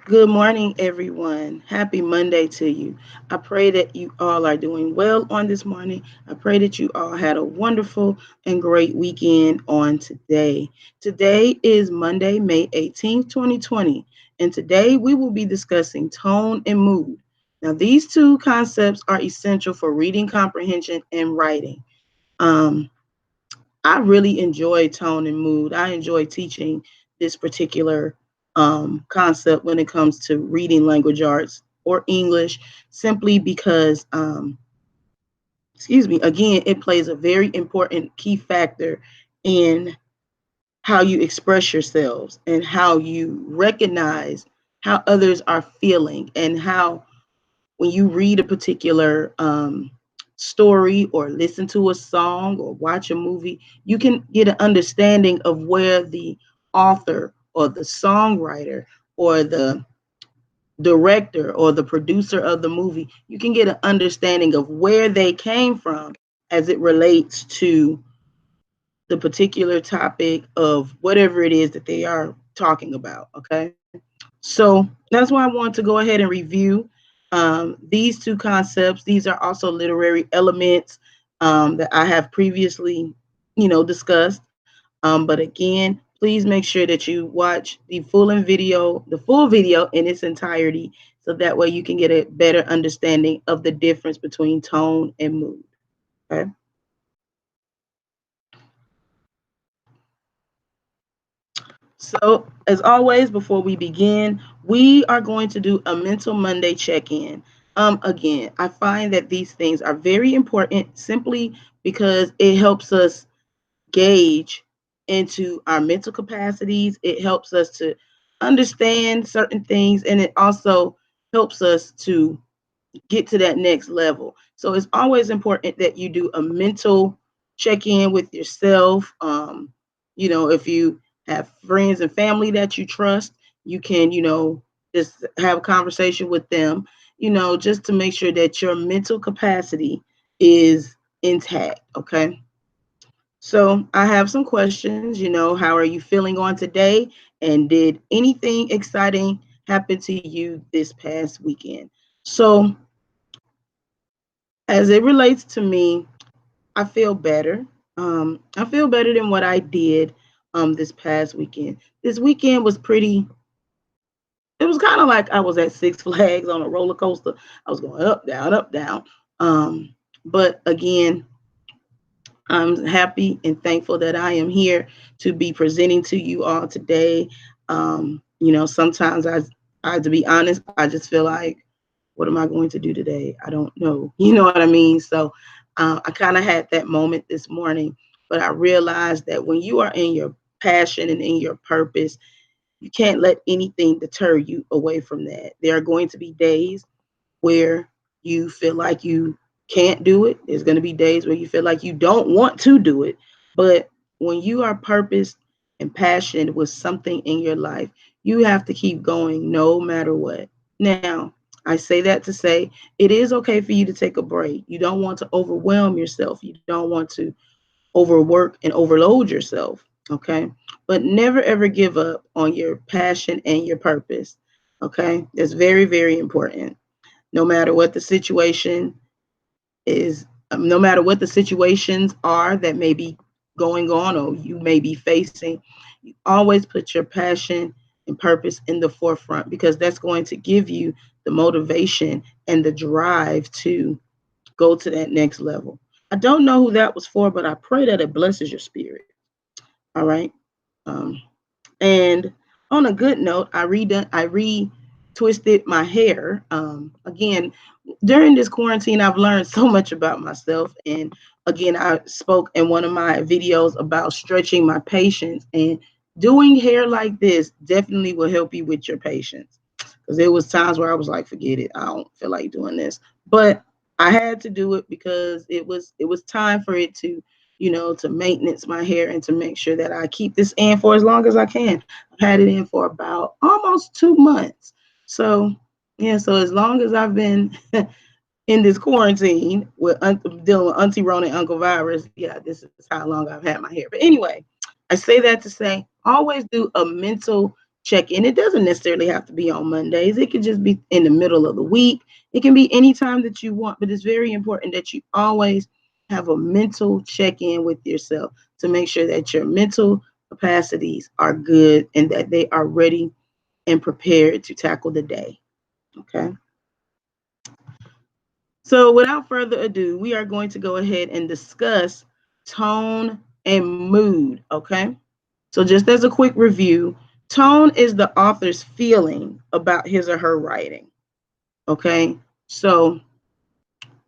Good morning, everyone. Happy Monday to you. I pray that you all are doing well on this morning. I pray that you all had a wonderful and great weekend on today. Today is Monday, May 18th, 2020, and today we will be discussing tone and mood. Now, these two concepts are essential for reading comprehension and writing. Um, I really enjoy tone and mood. I enjoy teaching this particular concept when it comes to reading language arts or English, simply because, excuse me, again, it plays a very important key factor in how you express yourselves and how you recognize how others are feeling, and how when you read a particular story or listen to a song or watch a movie, you can get an understanding of where the author or the songwriter or the director or the producer of the movie, you can get an understanding of where they came from as it relates to the particular topic of whatever it is that they are talking about. Okay. So that's why I want to go ahead and review these two concepts. These are also literary elements that I have previously, discussed. But again, please make sure that you watch the full video in its entirety, so that way you can get a better understanding of the difference between tone and mood. Okay. So, as always, before we begin, we are going to do a mental Monday check in. Again, I find that these things are very important simply because it helps us gauge into our mental capacities. It helps us to understand certain things, and it also helps us to get to that next level. So it's always important that you do a mental check in with yourself. If you have friends and family that you trust, you can, just have a conversation with them, just to make sure that your mental capacity is intact. Okay. So I have some questions. How are you feeling on today? And did anything exciting happen to you this past weekend? So, as it relates to me, I feel better. I feel better than what I did this past weekend. This weekend was pretty. It was kind of like I was at Six Flags on a roller coaster. I was going up, down, up, down. But again, I'm happy and thankful that I am here to be presenting to you all today. Sometimes to be honest, I just feel like, what am I going to do today? I don't know. You know what I mean? So I kind of had that moment this morning, but I realized that when you are in your passion and in your purpose, you can't let anything deter you away from that. There are going to be days where you feel like you can't do it. There's going to be days where you feel like you don't want to do it. But when you are purposed and passionate with something in your life, you have to keep going no matter what. Now, I say that to say it is okay for you to take a break. You don't want to overwhelm yourself. You don't want to overwork and overload yourself. Okay. But never ever give up on your passion and your purpose. Okay. That's very, very important. No matter what the situation is, no matter what the situations are that may be going on or you may be facing, you always put your passion and purpose in the forefront, because that's going to give you the motivation and the drive to go to that next level. I don't know who that was for, but I pray that it blesses your spirit. All right. Um, and on a good note, I retwisted my hair. Again, during this quarantine, I've learned so much about myself. And again, I spoke in one of my videos about stretching my patience, and doing hair like this definitely will help you with your patience. Because there was times where I was like, forget it, I don't feel like doing this. But I had to do it because it was time for it to, to maintenance my hair and to make sure that I keep this in for as long as I can. I've had it in for about almost 2 months. So yeah, so as long as I've been in this quarantine with dealing with Auntie Rona and Uncle Virus, yeah, this is how long I've had my hair. But anyway, I say that to say always do a mental check in. It doesn't necessarily have to be on Mondays. It could just be in the middle of the week. It can be any time that you want, but it's very important that you always have a mental check-in with yourself to make sure that your mental capacities are good and that they are ready and prepared to tackle the day. Okay. So without further ado, we are going to go ahead and discuss tone and mood. Okay. So just as a quick review, tone is the author's feeling about his or her writing. Okay. So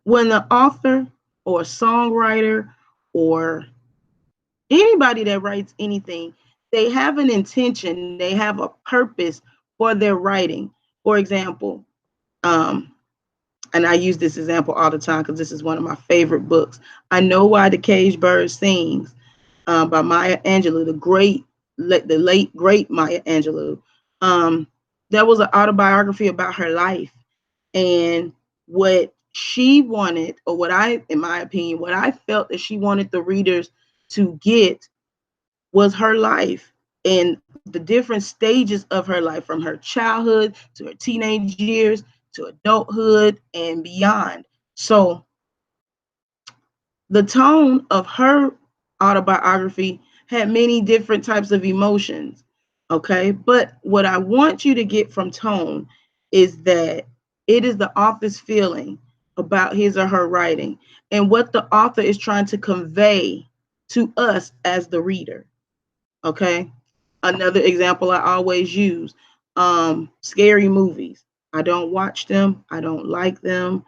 when the author or songwriter or anybody that writes anything, they have an intention, they have a purpose for their writing. For example, and I use this example all the time because this is one of my favorite books. I Know Why the Caged Bird Sings by Maya Angelou, the late great Maya Angelou. That was an autobiography about her life and what she wanted, or what I, in my opinion, what I felt that she wanted the readers to get was her life and the different stages of her life, from her childhood to her teenage years to adulthood and beyond. So the tone of her autobiography had many different types of emotions. Okay. But what I want you to get from tone is that it is the author's feeling about his or her writing and what the author is trying to convey to us as the reader. Okay. Another example I always use, scary movies. I don't watch them. I don't like them.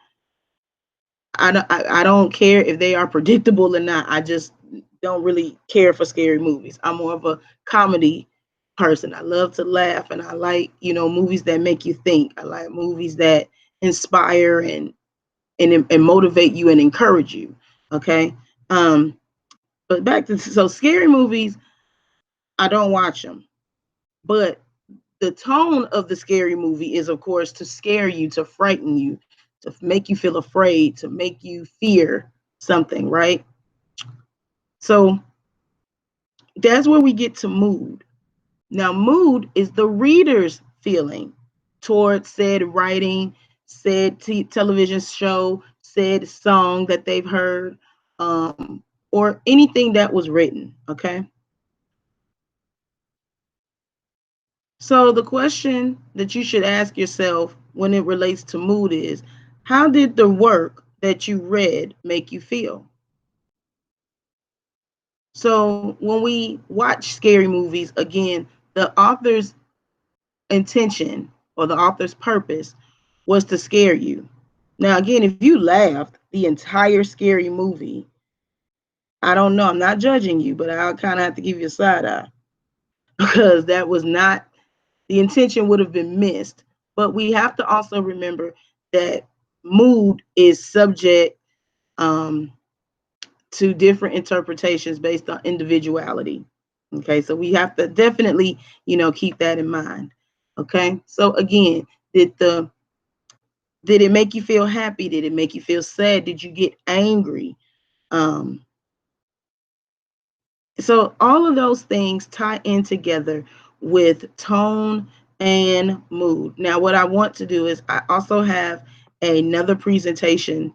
I don't care if they are predictable or not. I just don't really care for scary movies. I'm more of a comedy person. I love to laugh and I like, movies that make you think. I like movies that inspire and motivate you and encourage you. Okay. But back to, so scary movies, I don't watch them. But the tone of the scary movie is, of course, to scare you, to frighten you, to make you feel afraid, to make you fear something, right? So that's where we get to mood. Now, mood is the reader's feeling towards said writing, said television show, said song that they've heard, or anything that was written, okay? So the question that you should ask yourself when it relates to mood is, how did the work that you read make you feel? So when we watch scary movies, again, the author's intention or the author's purpose was to scare you. Now, again, if you laughed the entire scary movie, I don't know, I'm not judging you, but I'll kind of have to give you a side eye because that was not, the intention would have been missed. But we have to also remember that mood is subject to different interpretations based on individuality. Okay, so we have to definitely, keep that in mind. Okay, so again, did it make you feel happy? Did it make you feel sad? Did you get angry? Um, so all of those things tie in together with tone and mood. Now, what I want to do is I also have another presentation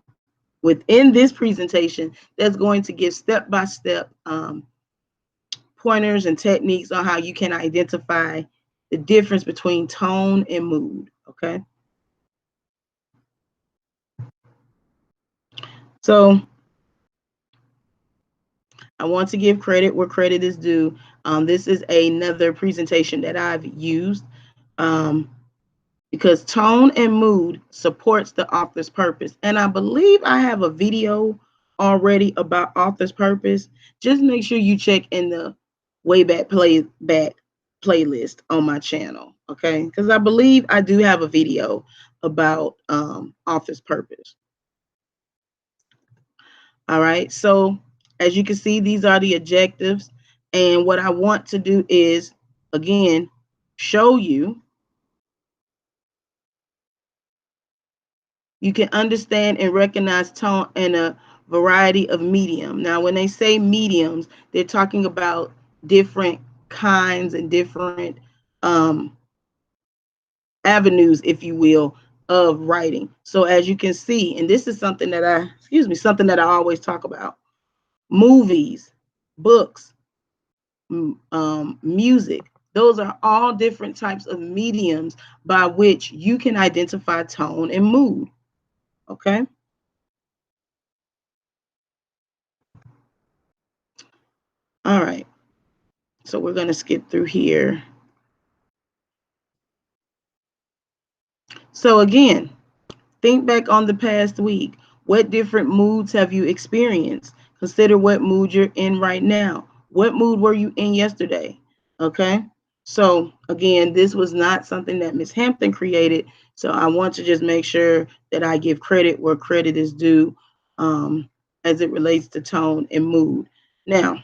within this presentation that's going to give step-by-step pointers and techniques on how you can identify the difference between tone and mood. Okay. So I want to give credit where credit is due. This is another presentation that I've used um, because tone and mood supports the author's purpose. And I believe I have a video already about author's purpose. Just make sure you check in the Wayback playlist on my channel, okay? Because I believe I do have a video about author's purpose. All right, so as you can see, these are the objectives. And what I want to do is, again, show you. You can understand and recognize tone in a variety of medium. Now, when they say mediums, they're talking about different kinds and different um, avenues, if you will, of writing. So as you can see, and this is something that something that I always talk about: movies, books, music. Those are all different types of mediums by which you can identify tone and mood. Okay. All right. So we're going to skip through here. So again, think back on the past week. What different moods have you experienced? Consider what mood you're in right now. What mood were you in yesterday? Okay. So again, this was not something that Miss Hampton created. So I want to just make sure that I give credit where credit is due, as it relates to tone and mood. Now,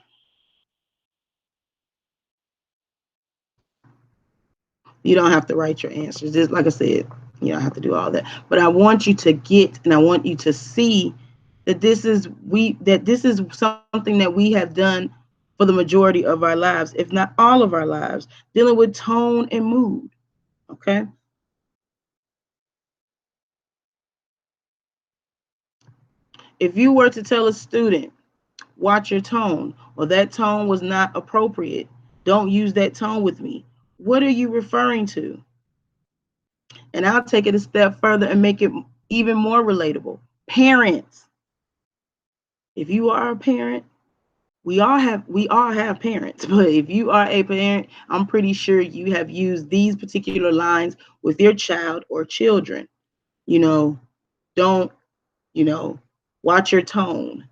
you don't have to write your answers. Just like I said, you don't have to do all that. But I want you to get, and I want you to see that this is something that we have done for the majority of our lives, if not all of our lives, dealing with tone and mood. Okay. If you were to tell a student, watch your tone, or that tone was not appropriate, don't use that tone with me, what are you referring to? And I'll take it a step further and make it even more relatable. Parents, if you are a parent, we all have parents, but if you are a parent, I'm pretty sure you have used these particular lines with your child or children. You know, don't, you know, watch your tone.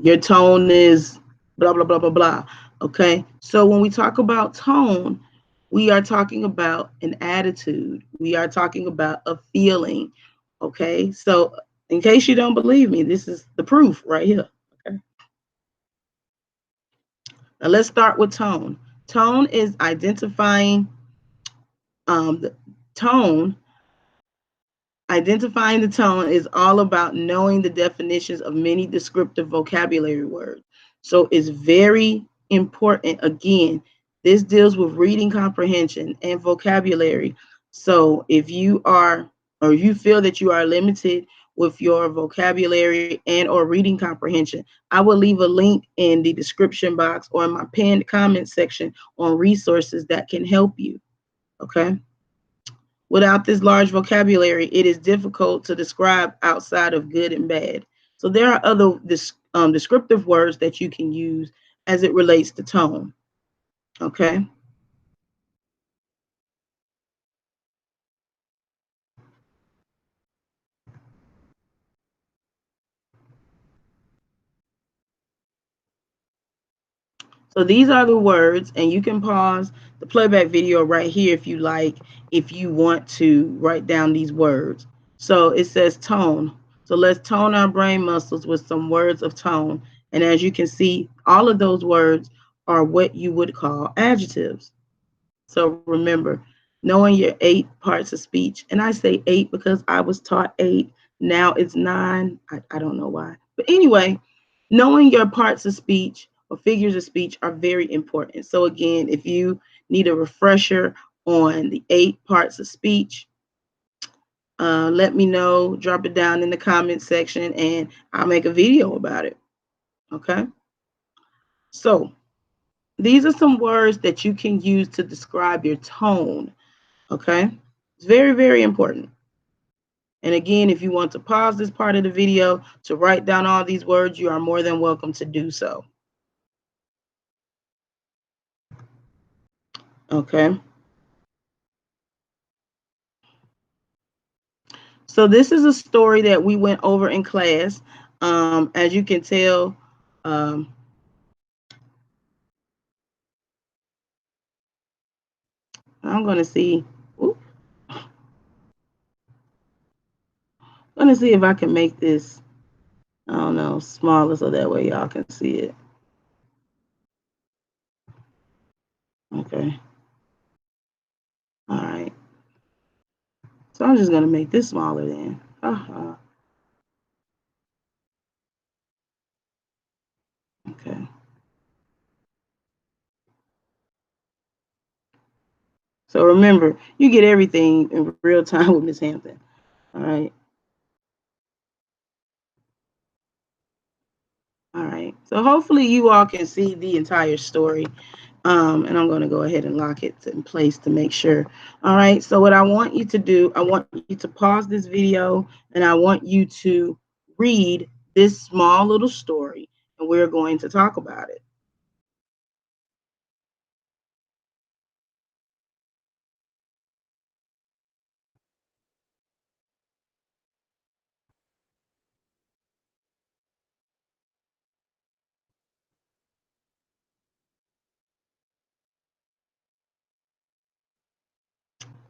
Your tone is blah blah blah blah blah. Okay, so when we talk about tone, we are talking about an attitude. We are talking about a feeling. Okay, so in case you don't believe me, this is the proof right here. Okay. Now let's start with tone. Tone is identifying the tone. Identifying the tone is all about knowing the definitions of many descriptive vocabulary words. So it's very important. Again, this deals with reading comprehension and vocabulary. So if you are, or you feel that you are limited with your vocabulary and or reading comprehension, I will leave a link in the description box or in my pinned comment section on resources that can help you. Okay. Without this large vocabulary, it is difficult to describe outside of good and bad. So there are other descriptive words that you can use as it relates to tone. Okay. So these are the words, and you can pause the playback video right here if you like, if you want to write down these words. So it says tone. So let's tone our brain muscles with some words of tone. And as you can see, all of those words are what you would call adjectives. So remember, knowing your 8 parts of speech, and I say 8 because I was taught 8. Now it's 9. I don't know why. But anyway, knowing your parts of speech or figures of speech are very important. So again, if you need a refresher on the 8 parts of speech, let me know, drop it down in the comment section, and I'll make a video about it. Okay. So these are some words that you can use to describe your tone. Okay. It's very, very important. And again, if you want to pause this part of the video to write down all these words, you are more than welcome to do so. Okay. So this is a story that we went over in class. As you can tell, um, I'm going to see. Oops, I'm going to see if I can make this, I don't know, smaller so that way y'all can see it. Okay. All right. So I'm just going to make this smaller then. Okay. So remember, you get everything in real time with Miss Hampton. All right. All right. So hopefully you all can see the entire story. And I'm going to go ahead and lock it in place to make sure. All right. So what I want you to do, I want you to pause this video and I want you to read this small little story and we're going to talk about it.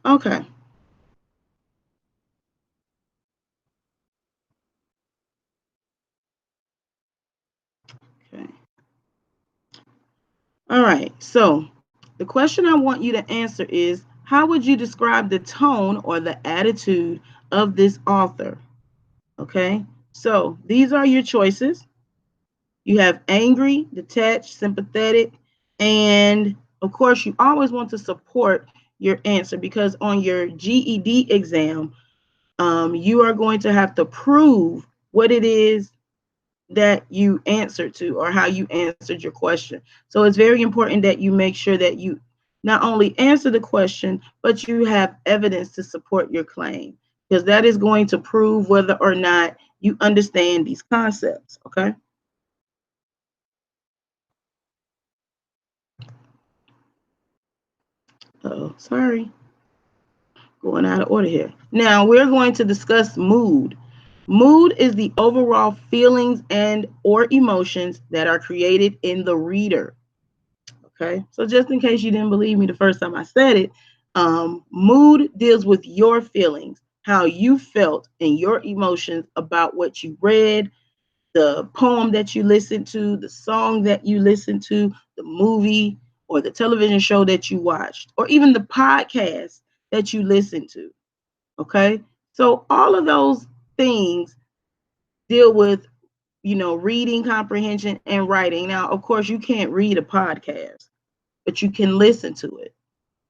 Okay. Okay. All right. So the question I want you to answer is, how would you describe the tone or the attitude of this author? Okay. So these are your choices. You have angry, detached, sympathetic, and of course, you always want to support your answer because on your GED exam, you are going to have to prove what it is that you answered to or how you answered your question. So it's very important that you make sure that you not only answer the question, but you have evidence to support your claim because that is going to prove whether or not you understand these concepts. Okay. Oh, sorry. Going out of order here. Now we're going to discuss mood. Mood is the overall feelings and or emotions that are created in the reader. Okay, so just in case you didn't believe me the first time I said it, mood deals with your feelings, how you felt, and your emotions about what you read, the poem that you listened to, the song that you listened to, the movie or the television show that you watched, or even the podcast that you listened to. Okay. So all of those things deal with, reading comprehension and writing. Now, of course, you can't read a podcast, but you can listen to it.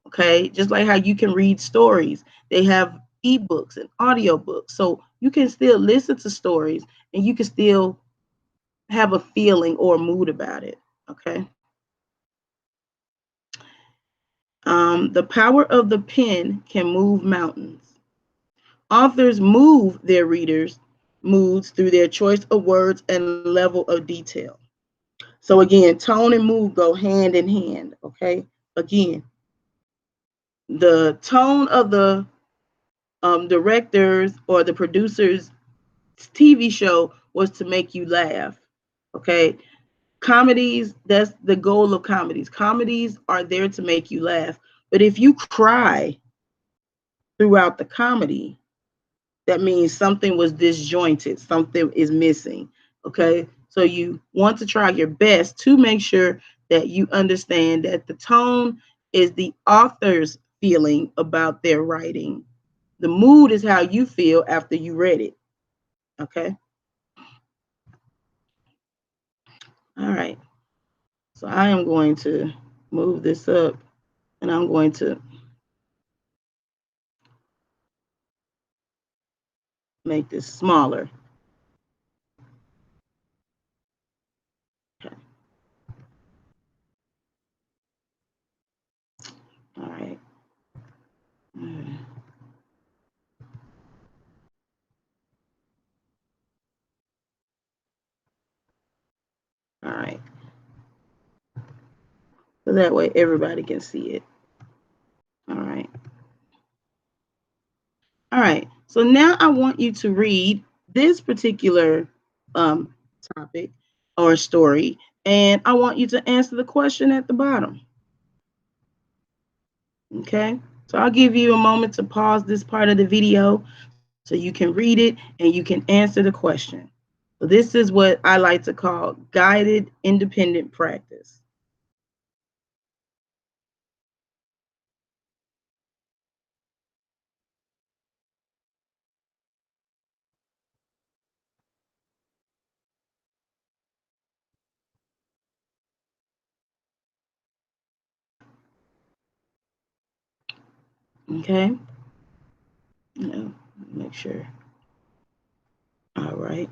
Okay. Just like how you can read stories, they have ebooks and audiobooks. So you can still listen to stories and you can still have a feeling or a mood about it. Okay. The power of the pen can move mountains. Authors move their readers' moods through their choice of words and level of detail. So again, tone and mood go hand in hand. Okay. Again, the tone of the directors or the producers' TV show was to make you laugh. Okay. Comedies, that's the goal of comedies. Comedies are there to make you laugh. But if you cry throughout the comedy, that means something was disjointed, something is missing. Okay. So you want to try your best to make sure that you understand that the tone is the author's feeling about their writing. The mood is how you feel after you read it. Okay. All right. So I am going to move this up and I'm going to make this smaller. Okay. All right. Mm. All right. So that way everybody can see it. All right. All right. So now I want you to read this particular um, topic or story, and I want you to answer the question at the bottom. Okay. So I'll give you a moment to pause this part of the video so you can read it and you can answer the question. So this is what I like to call guided independent practice. Okay. Make sure. All right.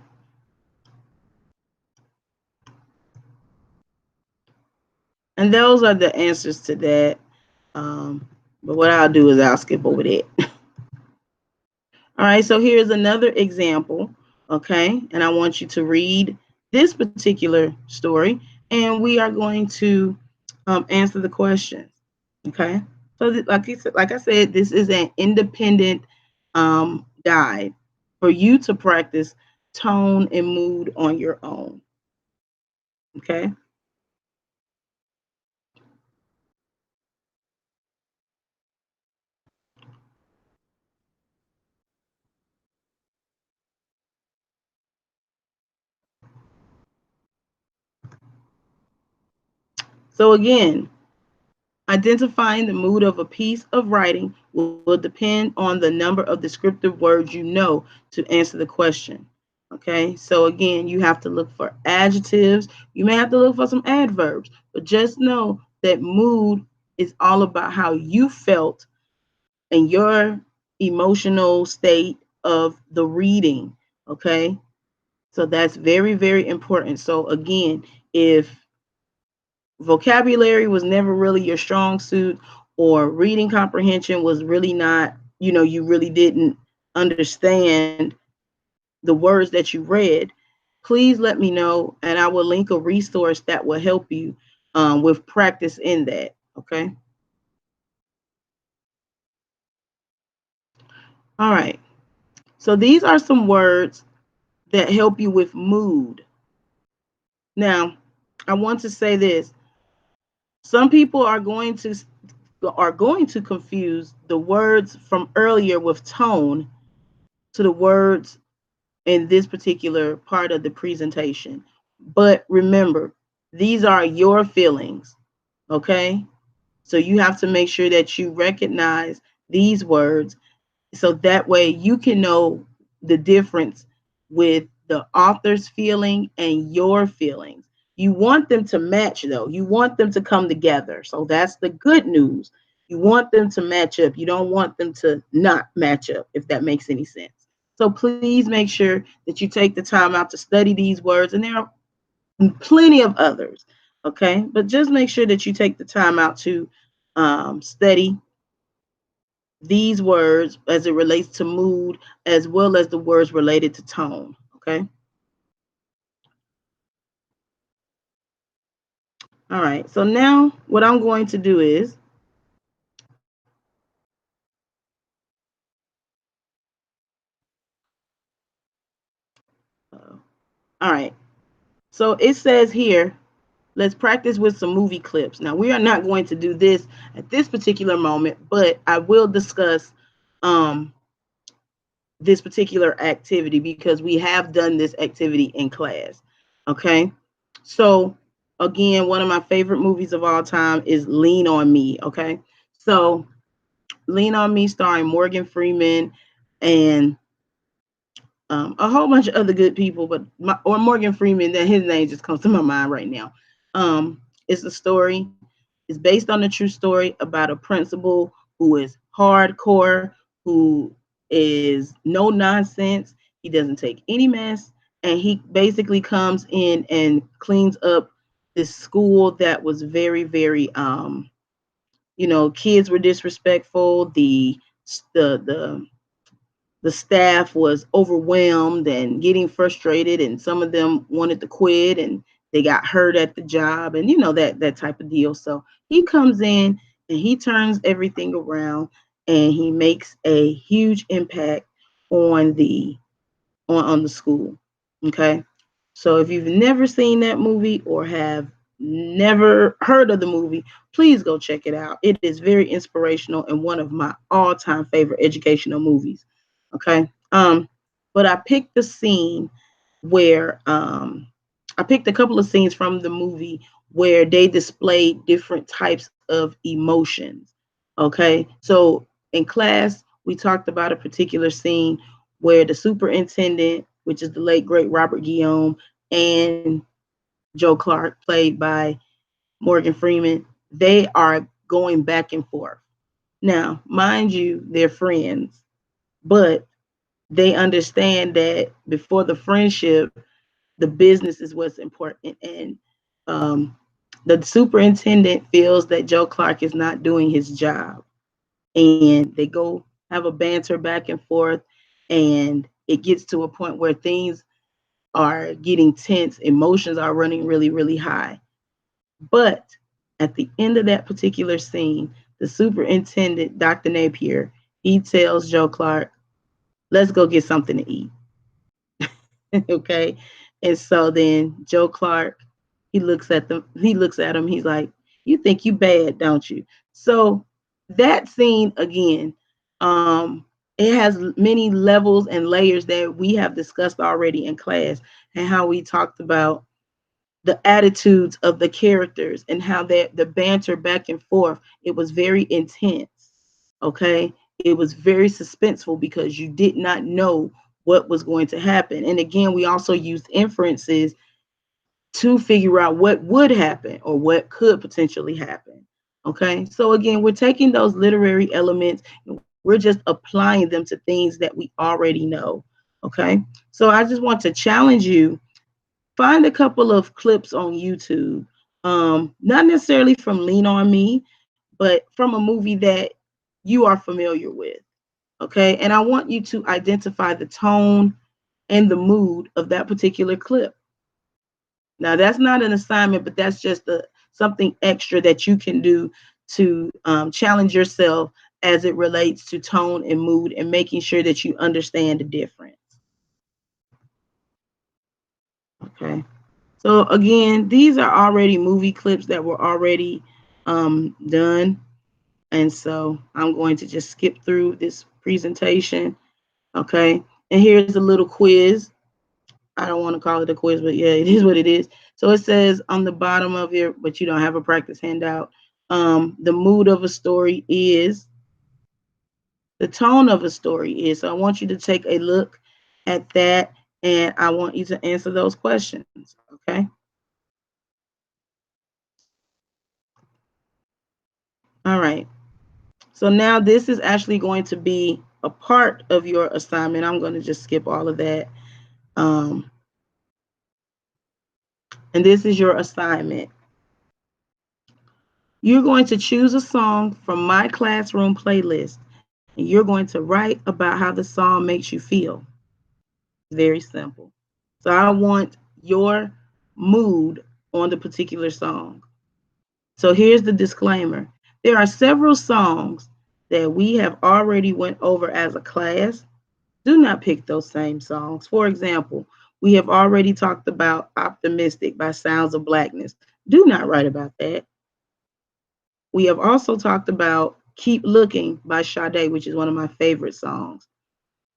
And those are the answers to that. But what I'll do is I'll skip over that. All right, so here's another example, okay? And I want you to read this particular story, and we are going to answer the questions, okay? So, like I said, this is an independent guide for you to practice tone and mood on your own, okay? So again, identifying the mood of a piece of writing will depend on the number of descriptive words you know to answer the question. Okay, so again, you have to look for adjectives. You may have to look for some adverbs, but just know that mood is all about how you felt and your emotional state of the reading. Okay, so that's very, very important. So again, if vocabulary was never really your strong suit, or reading comprehension was really not, you really didn't understand the words that you read, please let me know and I will link a resource that will help you with practice in that. Okay. All right. So these are some words that help you with mood. Now, I want to say this. Some people are going to confuse the words from earlier with tone to the words in this particular part of the presentation. But remember, these are your feelings, okay? So you have to make sure that you recognize these words so that way you can know the difference with the author's feeling and your feelings. You want them to match, though. You want them to come together. So that's the good news. You want them to match up. You don't want them to not match up, if that makes any sense. So please make sure that you take the time out to study these words. And there are plenty of others, okay? But just make sure that you take the time out to study these words as it relates to mood, as well as the words related to tone. Okay. All right. So now what I'm going to do is, all right. So it says here, let's practice with some movie clips. Now, we are not going to do this at this particular moment, but I will discuss um, this particular activity because we have done this activity in class. Okay. So, again, one of my favorite movies of all time is Lean on Me. Okay. So, Lean on Me, starring Morgan Freeman and a whole bunch of other good people, but Morgan Freeman, that his name just comes to my mind right now. It's a story. It's based on a true story about a principal who is hardcore, who is no nonsense. He doesn't take any mess, and he basically comes in and cleans up this school that was very, very kids were disrespectful. The the staff was overwhelmed and getting frustrated, and some of them wanted to quit, and they got hurt at the job, and that type of deal. So he comes in and he turns everything around, and he makes a huge impact on the school. Okay. So if you've never seen that movie or have never heard of the movie, please go check it out. It is very inspirational and one of my all-time favorite educational movies. Okay. But I picked the scene where I picked a couple of scenes from the movie where they displayed different types of emotions. Okay. So in class, we talked about a particular scene where the superintendent, which is the late great Robert Guillaume, and Joe Clark, played by Morgan Freeman, they are going back and forth. Now, mind you, they're friends, but they understand that before the friendship, the business is what's important. And um, the superintendent feels that Joe Clark is not doing his job. And they go have a banter back and forth. And it gets to a point where things are getting tense, emotions are running really, really high. But at the end of that particular scene, the superintendent, Dr. Napier, he tells Joe Clark, let's go get something to eat. Okay. And so then Joe Clark, he looks at him, he's like, you think you bad, don't you? So that scene again, it has many levels and layers that we have discussed already in class, and how we talked about the attitudes of the characters and how that the banter back and forth, it was very intense. Okay. It was very suspenseful because you did not know what was going to happen. And again, we also used inferences to figure out what would happen or what could potentially happen. Okay. So again, we're taking those literary elements and we're just applying them to things that we already know. Okay. So I just want to challenge you, find a couple of clips on YouTube, not necessarily from Lean On Me, but from a movie that you are familiar with. Okay. And I want you to identify the tone and the mood of that particular clip. Now, that's not an assignment, but that's just something extra that you can do to challenge yourself as it relates to tone and mood and making sure that you understand the difference. Okay. So again, these are already movie clips that were already done. And so I'm going to just skip through this presentation. Okay. And here's a little quiz. I don't want to call it a quiz, but yeah, it is what it is. So it says on the bottom of here, but you don't have a practice handout. The mood of a story is, the tone of a story is. So I want you to take a look at that and I want you to answer those questions. Okay. All right. So now this is actually going to be a part of your assignment. I'm going to just skip all of that. And this is your assignment. You're going to choose a song from my classroom playlist, and you're going to write about how the song makes you feel. Very simple. So I want your mood on the particular song. So here's the disclaimer. There are several songs that we have already went over as a class. Do not pick those same songs. For example, we have already talked about Optimistic by Sounds of Blackness. Do not write about that. We have also talked about Keep Looking by Sade, which is one of my favorite songs.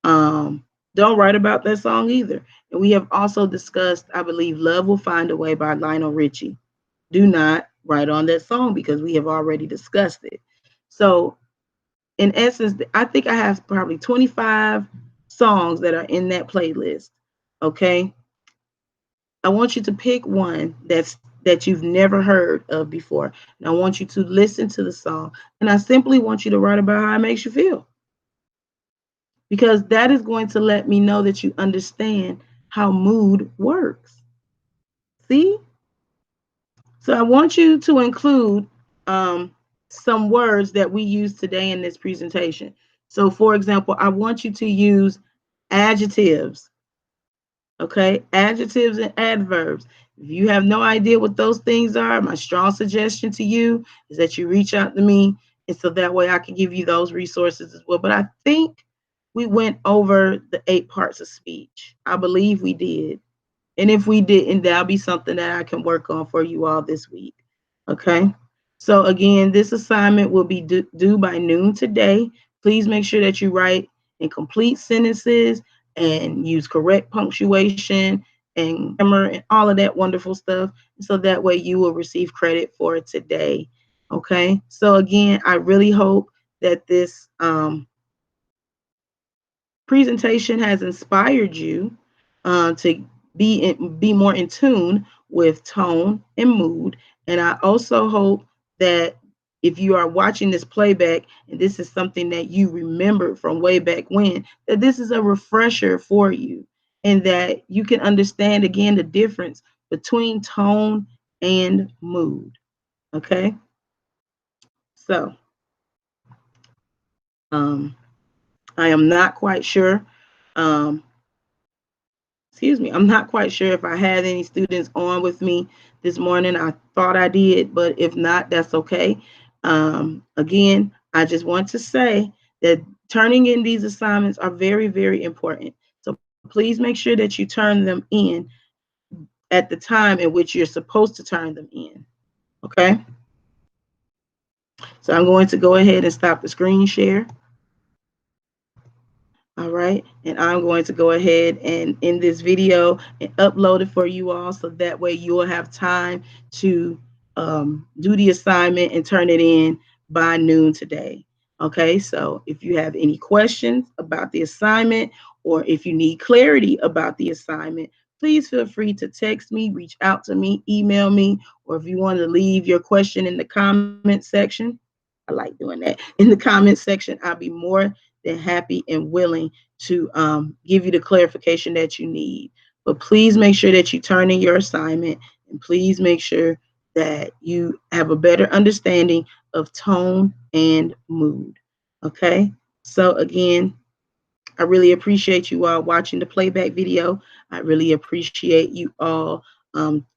Don't write about that song either. And we have also discussed, I believe, Love Will Find a Way by Lionel Richie. Do not write on that song because we have already discussed it. So, in essence, I think I have probably 25 songs that are in that playlist. Okay. I want you to pick one that you've never heard of before. And I want you to listen to the song. And I simply want you to write about how it makes you feel. Because that is going to let me know that you understand how mood works. See? So I want you to include some words that we use today in this presentation. So for example, I want you to use adjectives. Okay, adjectives and adverbs. If you have no idea what those things are, my strong suggestion to you is that you reach out to me, and so that way I can give you those resources as well. But I think we went over the 8 parts of speech. I believe we did. And if we didn't, that'll be something that I can work on for you all this week. Okay. So again, this assignment will be due by noon today. Please make sure that you write in complete sentences and use correct punctuation and grammar and all of that wonderful stuff. So that way you will receive credit for it today. Okay. So again, I really hope that this presentation has inspired you to be more in tune with tone and mood. And I also hope that if you are watching this playback and this is something that you remembered from way back when, that this is a refresher for you and that you can understand again the difference between tone and mood. Okay. So um, I am not quite sure. Um, excuse me, I'm not quite sure if I had any students on with me this morning. I thought I did, but if not, that's okay. Again, I just want to say that turning in these assignments are very, very important. So please make sure that you turn them in at the time in which you're supposed to turn them in. Okay. So I'm going to go ahead and stop the screen share. All right. And I'm going to go ahead and end this video and upload it for you all so that way you will have time to do the assignment and turn it in by noon today. Okay. So if you have any questions about the assignment or if you need clarity about the assignment, please feel free to text me, reach out to me, email me, or if you want to leave your question in the comment section, I like doing that. In the comment section, I'll be more than happy and willing to give you the clarification that you need. But please make sure that you turn in your assignment and please make sure that you have a better understanding of tone and mood. Okay. So again, I really appreciate you all watching the playback video. I really appreciate you all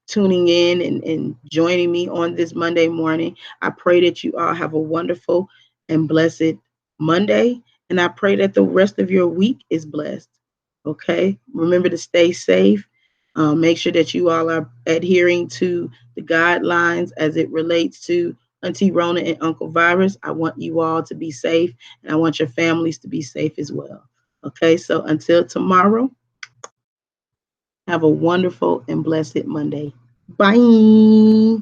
tuning in and joining me on this Monday morning. I pray that you all have a wonderful and blessed Monday. And I pray that the rest of your week is blessed. Okay. Remember to stay safe. Make sure that you all are adhering to the guidelines as it relates to Auntie Rona and Uncle Virus. I want you all to be safe and I want your families to be safe as well. Okay, so until tomorrow, have a wonderful and blessed Monday. Bye.